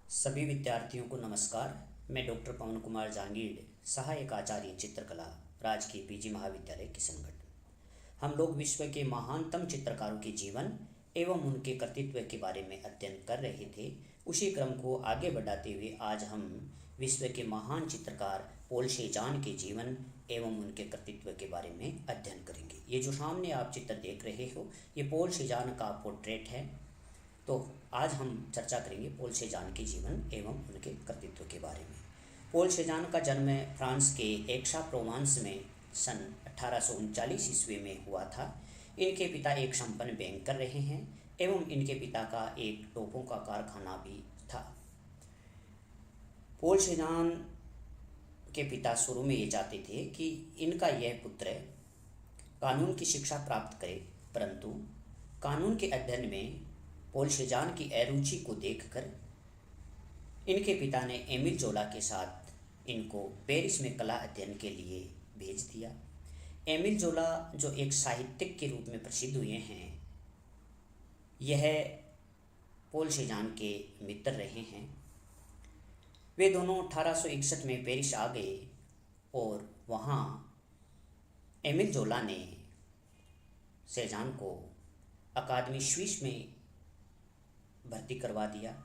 सभी विद्यार्थियों को नमस्कार। मैं डॉक्टर पवन कुमार जहांगीर, सहायक आचार्य चित्रकला, राजकीय पीजी महाविद्यालय किशनगढ़। हम लोग विश्व के महानतम चित्रकारों के जीवन एवं उनके कृतित्व के बारे में अध्ययन कर रहे थे। उसी क्रम को आगे बढ़ाते हुए आज हम विश्व के महान चित्रकार पॉल सेजान के जीवन एवं उनके कृतित्व के बारे में अध्ययन करेंगे। ये जो सामने आप चित्र देख रहे हो, ये पॉल सेजान का पोर्ट्रेट है। तो आज हम चर्चा करेंगे पॉल सेजान के जीवन एवं उनके कृतित्व के बारे में। पॉल सेजान का जन्म फ्रांस के एक्सा-प्रोवांस में सन 1839 ईस्वी में हुआ था। इनके पिता एक संपन्न बैंकर रहे हैं एवं इनके पिता का एक टोपों का कारखाना भी था। पॉल सेजान के पिता शुरू में ये चाहते थे कि इनका यह पुत्र कानून की शिक्षा प्राप्त करे, परंतु कानून के अध्ययन में पॉल सेजान की अरुचि को देखकर इनके पिता ने एमिल जोला के साथ इनको पेरिस में कला अध्ययन के लिए भेज दिया। एमिल जोला जो एक साहित्यिक के रूप में प्रसिद्ध हुए हैं, यह पॉल सेजान के मित्र रहे हैं। वे दोनों 1861 में पेरिस आ गए और वहाँ एमिल जोला ने सेजान को अकादमी स्विस में भर्ती करवा दिया।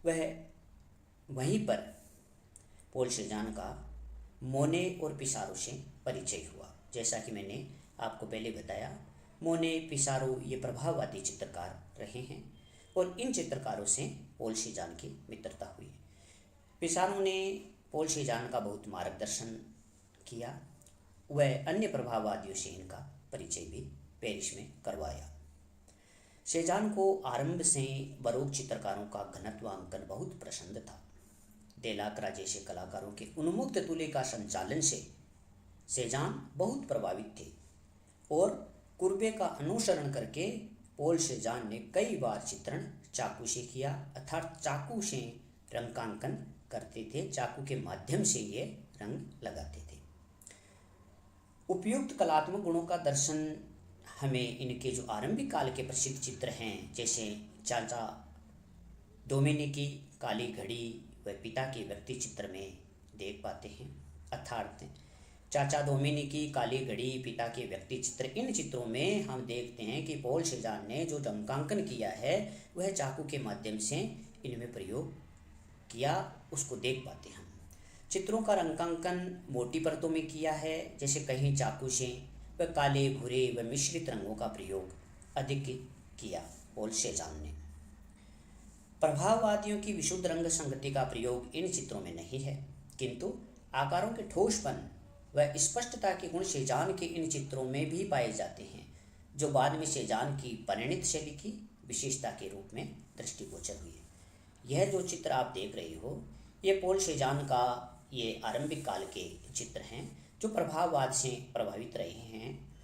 वह वहीं पर पॉल सेजान का मोने और पिसारो से परिचय हुआ। जैसा कि मैंने आपको पहले बताया, मोने, पिसारो ये प्रभाववादी चित्रकार रहे हैं और इन चित्रकारों से पॉल सेजान की मित्रता हुई। पिसारो ने पॉल सेजान का बहुत मार्गदर्शन किया। वह अन्य प्रभाववादियों से इनका परिचय भी पेरिस में करवाया। सेजान को आरंभ से बरोक चित्रकारों का घनत्वांकन बहुत पसंद था। डेलाक्रा जैसे कलाकारों के उन्मुक्त तुलिका संचालन से सेजान बहुत प्रभावित थे और कुर्बे का अनुसरण करके पॉल सेजान ने कई बार चित्रण चाकू से किया, अर्थात चाकू से रंगांकन करते थे। चाकू के माध्यम से ये रंग लगाते थे। उपयुक्त कलात्मक गुणों का दर्शन हमें इनके जो आरंभिक काल के प्रसिद्ध चित्र हैं, जैसे चाचा डोमेनिकी काली घड़ी व पिता के व्यक्ति चित्र में देख पाते हैं। अर्थात चाचा डोमेनिकी काली घड़ी पिता के व्यक्ति चित्र, इन चित्रों में हम देखते हैं कि पॉल सेजान ने जो रंगांकन किया है वह चाकू के माध्यम से इनमें प्रयोग किया, उसको देख पाते हैं। चित्रों का रंगांकन मोटी परतों में किया है, जैसे कहीं चाकू से व काले, भूरे व मिश्रित रंगों का प्रयोग अधिक किया पॉल सेजान ने। प्रभाववादियों की विशुद्ध रंग संगति का प्रयोग इन चित्रों में नहीं है, किंतु आकारों के ठोसपन व स्पष्टता के गुण सेजान के इन चित्रों में भी पाए जाते हैं, जो बाद में सेजान की परिणत शैली की विशेषता के रूप में दृष्टिगोचर हुई। यह जो चित्र आप देख रहे हो, ये पॉल सेजान का ये आरंभिक काल के चित्र हैं जो प्रभाववाद से प्रभावित रहे हैं।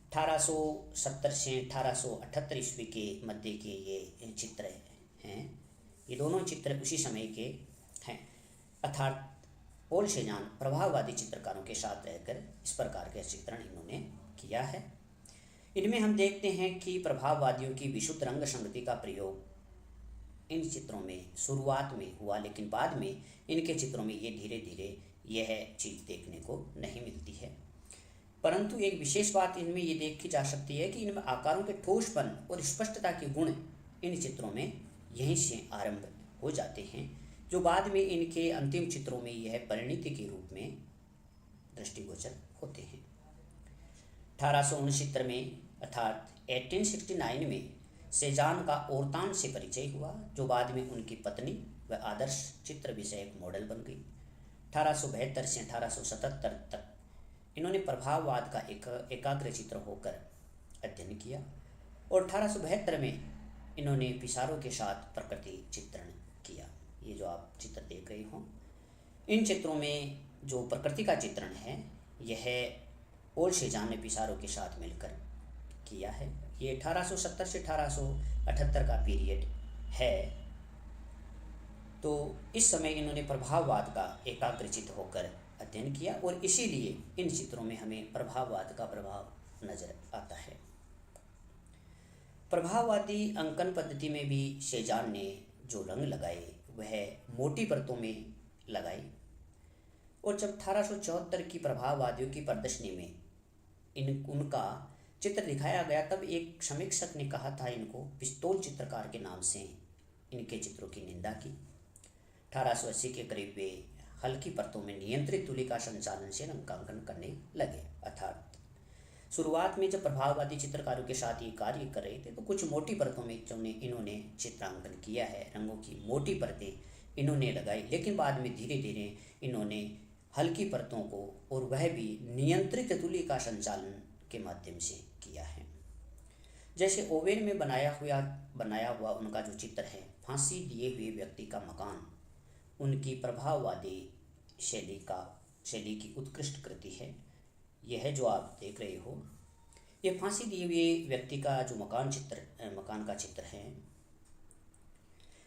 1870 से 1878 ईस्वी के मध्य के ये चित्र हैं। ये दोनों चित्र उसी समय के हैं। अर्थात पॉल सेजान प्रभाववादी चित्रकारों के साथ रहकर इस प्रकार के चित्रण इन्होंने किया है। इनमें हम देखते हैं कि प्रभाववादियों की विशुद्ध रंग संगति का प्रयोग इन चित्रों में शुरुआत में हुआ, लेकिन बाद में इनके चित्रों में ये धीरे धीरे यह चीज़ देखने को नहीं मिलती है। परंतु एक विशेष बात इनमें ये देखी जा सकती है कि इनमें आकारों के ठोसपन और स्पष्टता के गुण इन चित्रों में यहीं से आरंभ हो जाते हैं, जो बाद में इनके अंतिम चित्रों में यह परिणति के रूप में दृष्टिगोचर होते हैं। 1869 में अर्थात 1869 में सेजान का ओरतान से परिचय हुआ, जो बाद में उनकी पत्नी व आदर्श चित्र विषयक मॉडल बन गई। 1872 से 1877 तक इन्होंने प्रभाववाद का एकाग्र चित्र होकर अध्ययन किया और 1872 में इन्होंने पिसारो के साथ प्रकृति चित्रण किया। ये जो आप चित्र देख रहे हो, इन चित्रों में जो प्रकृति का चित्रण है यह पॉल सेजान ने पिसारो के साथ मिलकर किया है। ये 1870 से 1878 का पीरियड है। तो इस समय इन्होंने प्रभाववाद का एकाग्रचित होकर अध्ययन किया और इसीलिए इन चित्रों में हमें प्रभाववाद का प्रभाव नजर आता है। प्रभाववादी अंकन पद्धति में भी सेजान ने जो रंग लगाए वह मोटी परतों में लगाई। और जब 1874 की प्रभाववादियों की प्रदर्शनी में उनका चित्र दिखाया गया, तब एक समीक्षक ने कहा था इनको पिस्तौल चित्रकार के नाम से इनके चित्रों की निंदा की। 1880 के करीब वे हल्की परतों में नियंत्रित तुलिका संचालन से रंगांकन करने लगे। अर्थात शुरुआत में जब प्रभाववादी चित्रकारों के साथ ये कार्य कर रहे थे तो कुछ मोटी परतों में इन्होंने चित्रांकन किया है, रंगों की मोटी परतें इन्होंने लगाई, लेकिन बाद में धीरे धीरे इन्होंने हल्की परतों को, और वह भी नियंत्रित तुलिका संचालन के माध्यम से किया है। जैसे ओवेन में बनाया हुआ उनका जो चित्र है, फांसी दिए हुए व्यक्ति का मकान, उनकी प्रभाववादी शैली की उत्कृष्ट कृति है। यह जो आप देख रहे हो, ये फांसी दिए हुए व्यक्ति का जो मकान का चित्र है,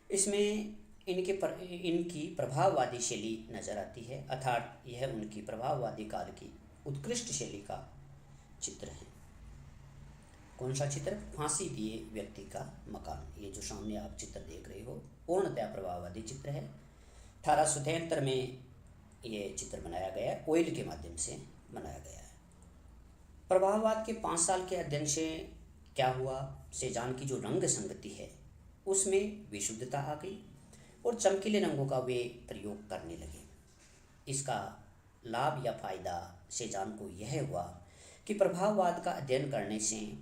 इसमें इनकी प्रभाववादी शैली नज़र आती है। अर्थात यह उनकी प्रभाववादी काल की उत्कृष्ट शैली का चित्र है। कौन सा चित्र? फांसी दिए व्यक्ति का मकान। ये जो सामने आप चित्र देख रहे हो पूर्णतः प्रभाववादी चित्र है। 1873 में ये चित्र बनाया गया है, ऑयल के माध्यम से बनाया गया है। प्रभाववाद के 5 साल के अध्ययन से क्या हुआ? सेजान की जो रंग संगति है उसमें विशुद्धता आ गई और चमकीले रंगों का वे प्रयोग करने लगे। इसका लाभ या फायदा सेजान को यह हुआ कि प्रभाववाद का अध्ययन करने से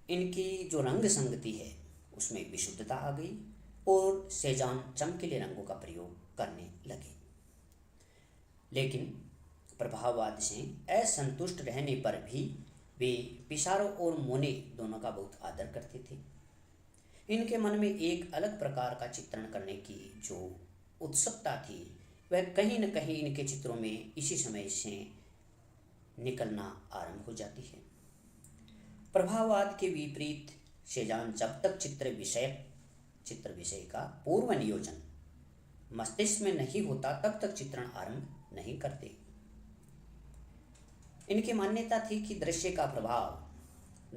इनकी जो रंग संगति है उसमें विशुद्धता आ गई और सेजान चमकीले रंगों का प्रयोग करने लगे। लेकिन प्रभाववाद से असंतुष्ट रहने पर भी वे पिसारो और मोने दोनों का बहुत आदर करते थे। इनके मन में एक अलग प्रकार का चित्रण करने की जो उत्सुकता थी वह कहीं न कहीं इनके चित्रों में इसी समय से निकलना आरंभ हो जाती है। प्रभाववाद के विपरीत सेजान जब तक चित्र विषय का पूर्व नियोजन मस्तिष्क में नहीं होता तब तक चित्रण आरंभ नहीं करते। इनकी मान्यता थी कि दृश्य का प्रभाव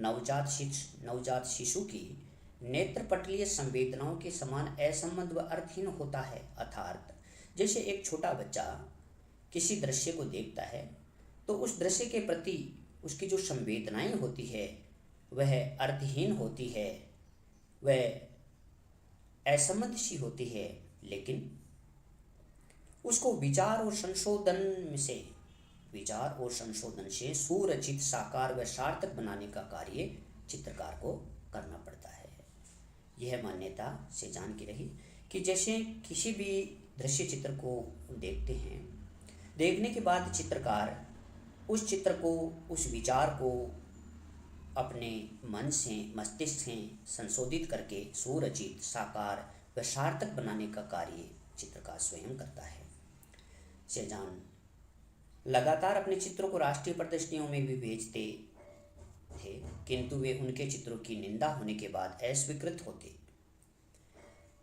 नवजात शिशु की नेत्रपटलीय संवेदनाओं के समान असंबद्ध व अर्थहीन होता है। अर्थात जैसे एक छोटा बच्चा किसी दृश्य को देखता है तो उस दृश्य के प्रति उसकी जो संवेदनाएं होती है वह अर्थहीन होती है, वह असंबद्ध सी होती है, लेकिन उसको विचार और संशोधन से सुरचित, साकार व सार्थक बनाने का कार्य चित्रकार को करना पड़ता है। यह मान्यता सेजान की रही कि जैसे किसी भी दृश्य चित्र को देखते हैं, देखने के बाद चित्रकार उस चित्र को, उस विचार को अपने मन से, मस्तिष्क से संशोधित करके सुरचित, साकार व सार्थक बनाने का कार्य चित्रकार स्वयं करता है। सेजान लगातार अपने चित्रों को राष्ट्रीय प्रदर्शनियों में भी भेजते थे, किंतु वे उनके चित्रों की निंदा होने के बाद अस्वीकृत होते।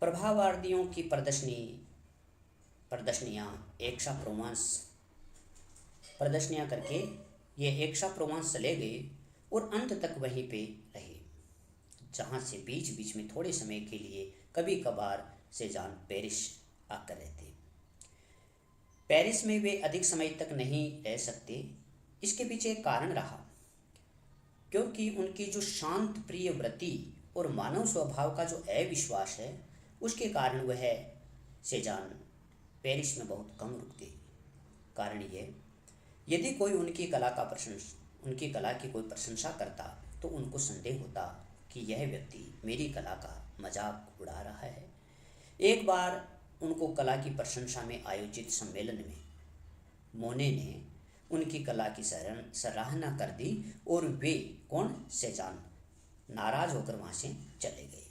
प्रभाववादियों की प्रदर्शनियां करके ये एक्सा प्रोवांस चले गए और अंत तक वहीं पे रहे, जहाँ से बीच बीच में थोड़े समय के लिए कभी कभार सेजान पेरिस आकर रहते। पेरिस में वे अधिक समय तक नहीं रह सकते। इसके पीछे एक कारण रहा, क्योंकि उनकी जो शांत प्रिय वृत्ति और मानव स्वभाव का जो अविश्वास है उसके कारण वह सेजान पेरिस में बहुत कम रुकते। कारण ये, यदि कोई उनकी कला की कोई प्रशंसा करता तो उनको संदेह होता कि यह व्यक्ति मेरी कला का मजाक उड़ा रहा है। एक बार उनको कला की प्रशंसा में आयोजित सम्मेलन में मोने ने उनकी कला की सराहना कर दी और वे सेजान नाराज होकर वहाँ से चले गए।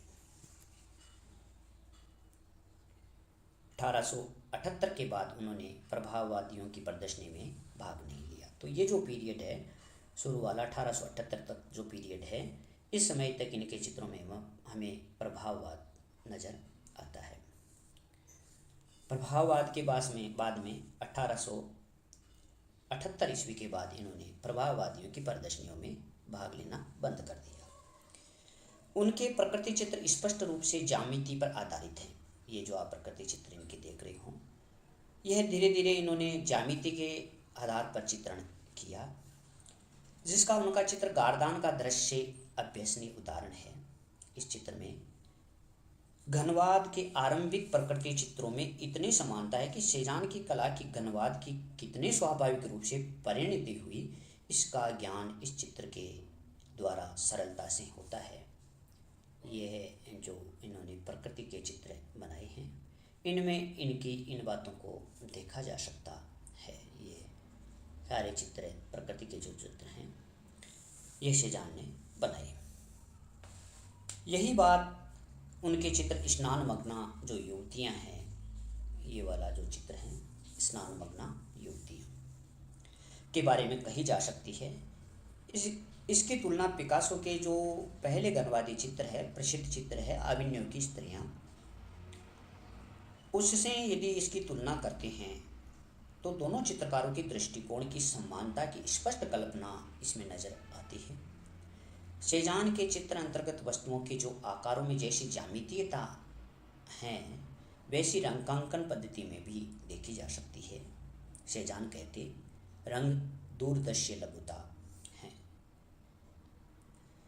1878 के बाद उन्होंने प्रभाववादियों की प्रदर्शनी में भाग नहीं लिया। तो ये जो पीरियड है शुरू वाला 1878 तक जो पीरियड है, इस समय तक इनके चित्रों में हमें प्रभाववाद नज़र आता है। प्रभाववाद के बाद में 1878 ईस्वी के बाद इन्होंने प्रभाववादियों की प्रदर्शनियों में भाग लेना बंद कर दिया। उनके प्रकृति चित्र स्पष्ट रूप से ज्यामिति पर आधारित हैं। ये जो आप प्रकृति चित्र इनके देख रहे हो, यह धीरे धीरे इन्होंने ज्यामिति के आधार पर चित्रण किया, जिसका उनका चित्र गारदान का दृश्य अभ्यसनीय उदाहरण है। इस चित्र में घनवाद के आरंभिक प्रकृति चित्रों में इतनी समानता है कि सेजान की कला की घनवाद की कितने स्वाभाविक रूप से परिणति हुई, इसका ज्ञान इस चित्र के द्वारा सरलता से होता है। यह जो इन्होंने प्रकृति के चित्र बनाए हैं, इनमें इनकी इन बातों को देखा जा सकता है। ये सारे चित्र प्रकृति के जो चित्र हैं, ये सेजान ने बनाए। यही बात उनके चित्र स्नान मग्ना जो युवतियाँ हैं, ये वाला जो चित्र है स्नान मग्ना युवतियाँ के बारे में कही जा सकती है। इसकी तुलना पिकासो के जो पहले घनवादी चित्र है, प्रसिद्ध चित्र है आविन्यो की स्त्रियाँ, उससे यदि इसकी तुलना करते हैं तो दोनों चित्रकारों की दृष्टिकोण की समानता की स्पष्ट कल्पना इसमें नजर आती है। सेजान के चित्र अंतर्गत वस्तुओं के जो आकारों में जैसी ज्यामितीयता है, वैसी रंगांकन पद्धति में भी देखी जा सकती है। सेजान कहते रंग दूरदर्शी लघुता है।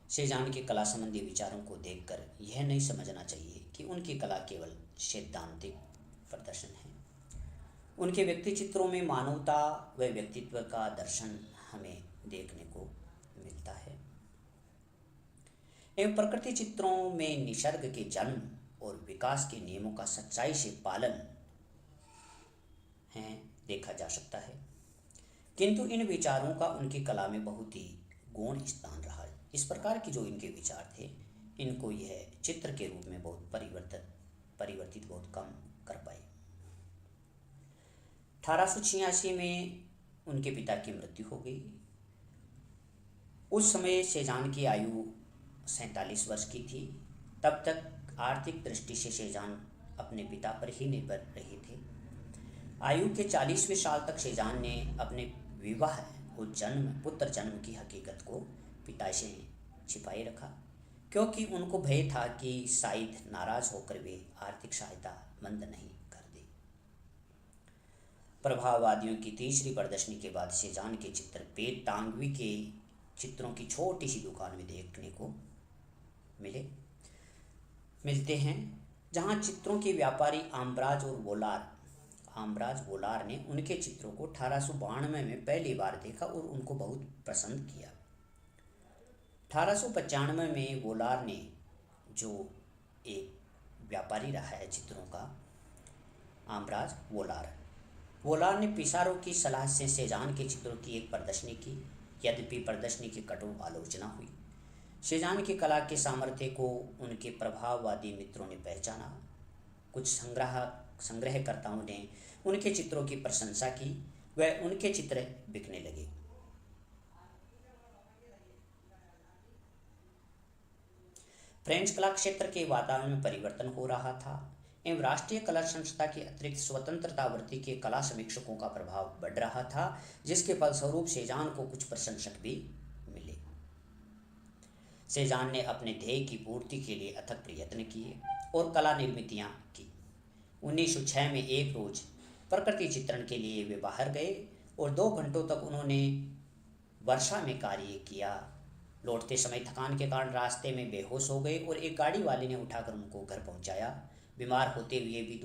सेजान के कला संबंधी विचारों को देखकर यह नहीं समझना चाहिए कि उनकी कला केवल सैद्धांतिक प्रदर्शन है। उनके व्यक्ति चित्रों में मानवता व व्यक्तित्व का दर्शन हमें देखने को मिलता है। एवं प्रकृति चित्रों में निसर्ग के जन्म और विकास के नियमों का सच्चाई से पालन है देखा जा सकता है, किंतु इन विचारों का उनकी कला में बहुत ही गौण स्थान रहा है। इस प्रकार की जो इनके विचार थे, इनको यह चित्र के रूप में बहुत परिवर्तित बहुत कम कर पाए। 1886 में उनके पिता की मृत्यु हो गई। उस समय सेजान की आयु 47 वर्ष की थी। तब तक आर्थिक दृष्टि से सेजान अपने पिता पर ही निर्भर रहे थे। आयु के 40वें साल तक सेजान ने अपने विवाह और पुत्र जन्म की हकीकत को पिता से छिपाए रखा, क्योंकि उनको भय था कि शायद नाराज होकर वे आर्थिक सहायता बंद नहीं कर दे। प्रभाववादियों की तीसरी प्रदर्शनी के बाद सेजान के चित्र पेट टांगवी के चित्रों की छोटी सी दुकान में देखने को मिलते हैं, जहां चित्रों के व्यापारी आम्ब्राज वोलार ने उनके चित्रों को 1892 में पहली बार देखा और उनको बहुत पसंद किया। 1895 में वोलार ने, जो एक व्यापारी रहा है चित्रों का, आम्ब्राज वोलार ने पिसारो की सलाह से सेजान के चित्रों की एक प्रदर्शनी की। यद्यपि प्रदर्शनी की कठोर आलोचना हुई, सेजान की कला के सामर्थ्य को उनके प्रभाववादी मित्रों ने पहचाना। कुछ संग्रहकर्ताओं ने उनके चित्रों की प्रशंसा की, वह उनके चित्र बिकने लगे। फ्रेंच कला क्षेत्र के वातावरण में परिवर्तन हो रहा था एवं राष्ट्रीय कला संस्था की अतिरिक्त स्वतंत्रतावृत्ति के कला समीक्षकों का प्रभाव बढ़ रहा था, जिसके फलस्वरूप सेजान को कुछ प्रशंसक भी मिले। सेजान ने अपने ध्येय की पूर्ति के लिए अथक प्रयत्न किए और कला निर्मितियां की। 1906 में एक रोज प्रकृति चित्रण के लिए वे बाहर गए और 2 घंटों तक उन्होंने वर्षा में कार्य किया। लौटते समय थकान के कारण रास्ते में बेहोश हो गए और एक गाड़ी वाले ने उठाकर उनको घर पहुंचाया। बीमार होते हुए भी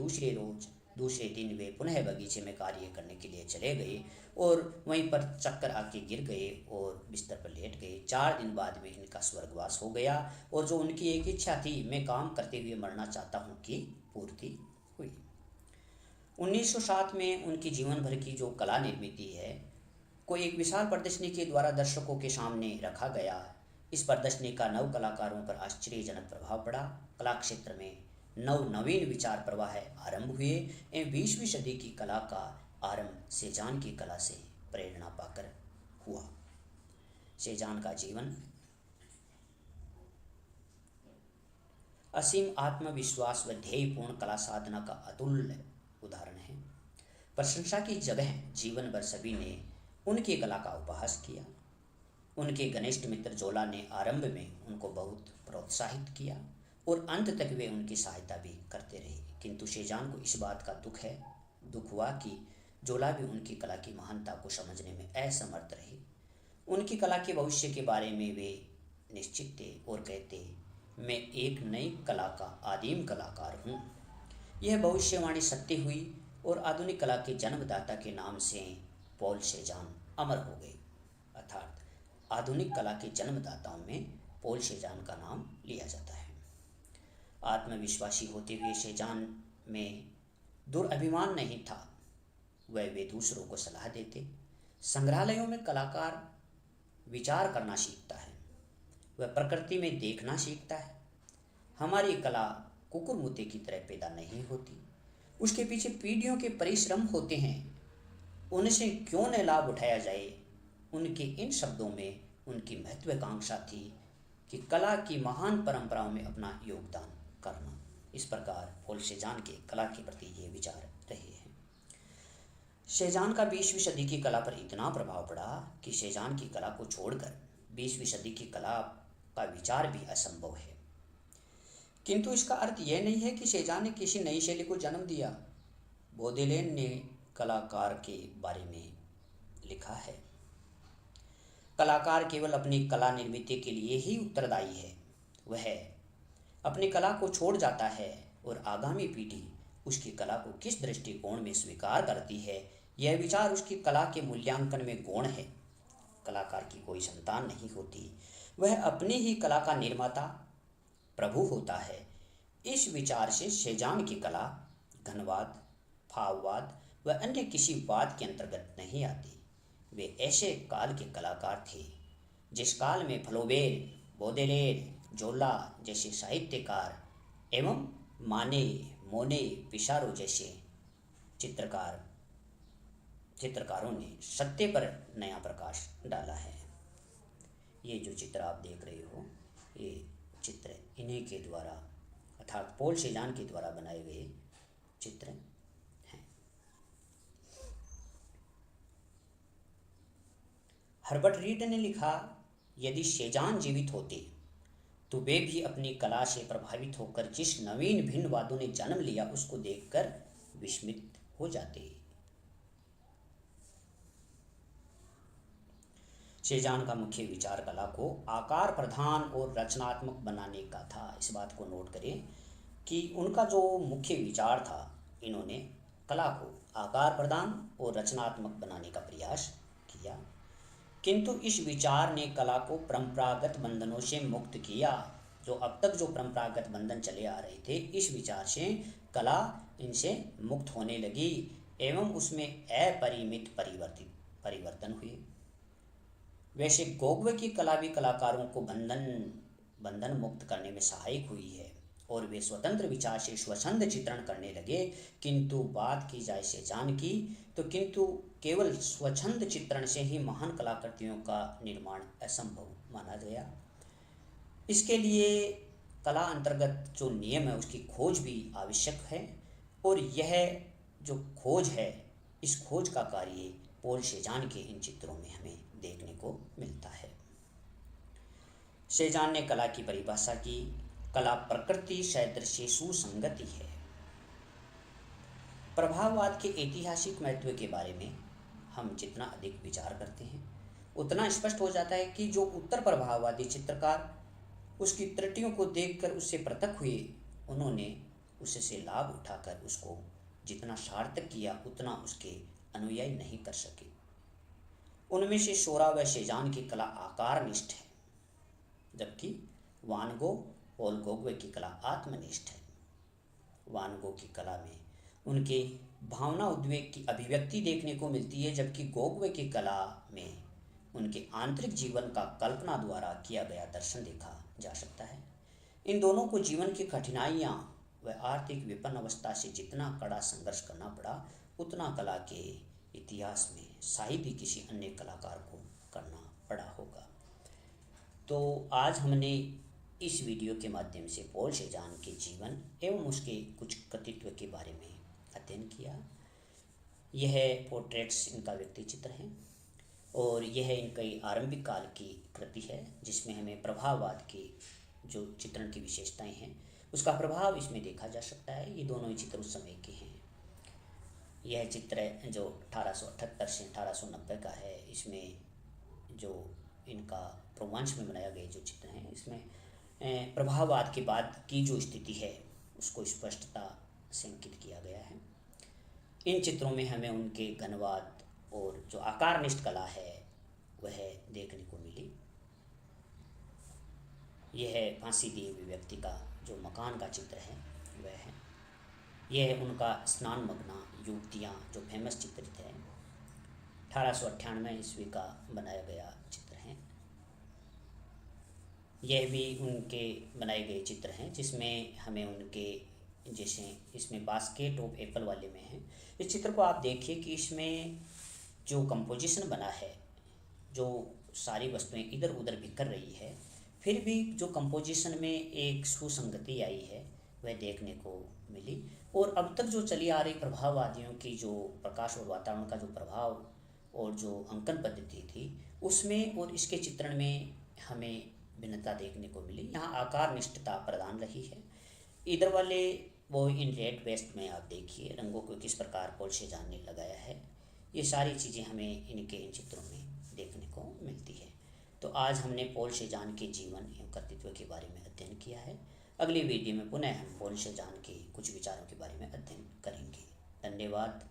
दूसरे दिन वे पुनः बगीचे में कार्य करने के लिए चले गए और वहीं पर चक्कर आके गिर गए और बिस्तर पर लेट गए। 4 दिन बाद में इनका स्वर्गवास हो गया और जो उनकी एक इच्छा थी, मैं काम करते हुए मरना चाहता हूँ, की पूर्ति हुई। 1907 में उनकी जीवन भर की जो कला निर्मिति है को एक विशाल प्रदर्शनी के द्वारा दर्शकों के सामने रखा गया। इस प्रदर्शनी का नव कलाकारों पर आश्चर्यजनक प्रभाव पड़ा। कला क्षेत्र में नवीन विचार प्रवाह आरंभ हुए एवं 20वीं सदी की कला का आरंभ सेजान की कला से प्रेरणा पाकर हुआ। सेजान का जीवन असीम आत्मविश्वास व ध्येयपूर्ण कला साधना का अतुल्य उदाहरण है। प्रशंसा की जगह जीवन भर सभी ने उनकी कला का उपहास किया। उनके घनिष्ठ मित्र जोला ने आरंभ में उनको बहुत प्रोत्साहित किया और अंत तक वे उनकी सहायता भी करते रहे। किंतु शेजान को इस बात का दुख हुआ कि जोला भी उनकी कला की महानता को समझने में असमर्थ रहे। उनकी कला के भविष्य के बारे में वे निश्चित थे और कहते, मैं एक नई कला का आदिम कलाकार हूँ। यह भविष्यवाणी सत्य हुई और आधुनिक कला के जन्मदाता के नाम से पॉल सेजान अमर हो गए। अर्थात आधुनिक कला के जन्मदाताओं में पॉल सेजान का नाम लिया जाता है। आत्मविश्वासी होते हुए सेजान में दुर्अभिमान नहीं था। वे दूसरों को सलाह देते। संग्रहालयों में कलाकार विचार करना सीखता है, वह प्रकृति में देखना सीखता है। हमारी कला कुकुरमुत्ते की तरह पैदा नहीं होती, उसके पीछे पीढ़ियों के परिश्रम होते हैं। उनसे क्यों न लाभ उठाया जाए। उनके इन शब्दों में उनकी महत्वाकांक्षा थी कि कला की महान परंपराओं में अपना योगदान करना। इस प्रकार पॉल सेजान के कला के प्रति ये विचार रहे हैं। सेजान का 20वीं सदी की कला पर इतना प्रभाव पड़ा कि सेजान की कला को छोड़कर 20वीं सदी की कला का विचार भी असंभव है। किंतु इसका अर्थ यह नहीं है कि सेजान ने किसी नई शैली को जन्म दिया। बोदेलेन ने कलाकार के बारे में लिखा है, कलाकार केवल अपनी कला निर्मित के लिए ही उत्तरदायी है। वह अपनी कला को छोड़ जाता है और आगामी पीढ़ी उसकी कला को किस दृष्टिकोण में स्वीकार करती है, यह विचार उसकी कला के मूल्यांकन में गौण है। कलाकार की कोई संतान नहीं होती, वह अपनी ही कला का निर्माता प्रभु होता है। इस विचार से सेजान की कला घनवाद, भाववाद व अन्य किसी वाद के अंतर्गत नहीं आती। वे ऐसे काल के कलाकार थे जिस काल में फ्लोबेर, बोदेलेर, जोला जैसे साहित्यकार एवं माने, मोने, पिसारो जैसे चित्रकारों ने सत्य पर नया प्रकाश डाला है। ये जो चित्र आप देख रहे हो, ये चित्र इन्हीं के द्वारा अर्थात पॉल सेजान के द्वारा बनाए गए चित्र हैं। हर्बर्ट रीड ने लिखा, यदि सेजान जीवित होते तो वे भी अपनी कला से प्रभावित होकर जिस नवीन भिन्न वादों ने जन्म लिया उसको देखकर विस्मित हो जाते। सेजान का मुख्य विचार कला को आकार प्रधान और रचनात्मक बनाने का था। इस बात को नोट करें कि उनका जो मुख्य विचार था, इन्होंने कला को आकार प्रदान और रचनात्मक बनाने का प्रयास किया। किंतु इस विचार ने कला को परंपरागत बंधनों से मुक्त किया। जो अब तक जो परंपरागत बंधन चले आ रहे थे, इस विचार से कला इनसे मुक्त होने लगी एवं उसमें अपरिमित परिवर्तन हुए। वैसे गोगवे की कला भी कलाकारों को बंधन मुक्त करने में सहायक हुई है और वे स्वतंत्र विचार से स्वच्छंद चित्रण करने लगे। किंतु बात की जाए सेजान की, तो किंतु केवल स्वच्छंद चित्रण से ही महान कलाकृतियों का निर्माण असंभव माना गया। इसके लिए कला अंतर्गत जो नियम है उसकी खोज भी आवश्यक है और यह जो खोज है, इस खोज का कार्य पॉल सेजान के इन चित्रों में हमें देखने को मिलता है। सेजान ने कला की परिभाषा की, कला प्रकृति सदृश सुसंगति है। प्रभाववाद के ऐतिहासिक महत्व के बारे में हम जितना अधिक विचार करते हैं उतना स्पष्ट हो जाता है कि जो उत्तर प्रभाववादी चित्रकार उसकी त्रुटियों को देखकर उससे पृथक हुए, उन्होंने उससे लाभ उठाकर उसको जितना सार्थक किया उतना उसके अनुयायी नहीं कर सके। उनमें से शोरा व सेजान की कला आकारनिष्ठ है, जबकि वान गो और गोगवे की कला आत्मनिष्ठ है। वान गो की कला में उनके भावना उद्वेग की अभिव्यक्ति देखने को मिलती है, जबकि गोगवे की कला में उनके आंतरिक जीवन का कल्पना द्वारा किया गया दर्शन देखा जा सकता है। इन दोनों को जीवन की कठिनाइयाँ व आर्थिक विपन्न अवस्था से जितना कड़ा संघर्ष करना पड़ा उतना कला के इतिहास में शायद ही किसी अन्य कलाकार को करना पड़ा होगा। तो आज हमने इस वीडियो के माध्यम से पॉल सेजान के जीवन एवं उसके कुछ कृतित्व के बारे में अध्ययन किया। यह पोर्ट्रेट्स इनका व्यक्ति चित्र हैं और यह इनकी आरंभिक काल की कृति है जिसमें हमें प्रभाववाद की जो चित्रण की विशेषताएं हैं उसका प्रभाव इसमें देखा जा सकता है। ये दोनों ही चित्र उस समय के हैं। यह चित्र जो 1878 से 1890 का है, इसमें जो इनका प्रोमांस में बनाया गया जो चित्र हैं, इसमें प्रभाववाद के बाद की जो स्थिति है उसको स्पष्टता से अंकित किया गया है। इन चित्रों में हमें उनके घनवाद और जो आकारनिष्ठ कला है वह देखने को मिली। यह फांसी दिए हुए व्यक्ति का जो मकान का चित्र है वह है। यह उनका स्नान मग्ना युवतियाँ जो फेमस चित्रित है, 1898 ईस्वी का बनाया गया चित्र है। यह भी उनके बनाए गए चित्र हैं जिसमें हमें उनके जैसे इसमें बास्केट ऑफ एप्पल वाले में है। इस चित्र को आप देखिए कि इसमें जो कंपोजिशन बना है, जो सारी वस्तुएं इधर उधर बिखर रही है, फिर भी जो कंपोजिशन में एक सुसंगति आई है वह देखने को मिली। और अब तक जो चली आ रही प्रभाववादियों की जो प्रकाश और वातावरण का जो प्रभाव और जो अंकन पद्धति थी उसमें और इसके चित्रण में हमें भिन्नता देखने को मिली। यहाँ आकार निष्ठता प्रदान रही है। इधर वाले वो इन रेड वेस्ट में आप देखिए रंगों को किस प्रकार पॉल सेज़ान ने लगाया है। ये सारी चीज़ें हमें इनके इन चित्रों में देखने को मिलती है। तो आज हमने पॉल सेज़ान के जीवन एवं कर्तृत्व के बारे में अध्ययन किया है। अगली वीडियो में पुनः हम पॉल सेज़ान के कुछ विचारों के बारे में अध्ययन करेंगे। धन्यवाद।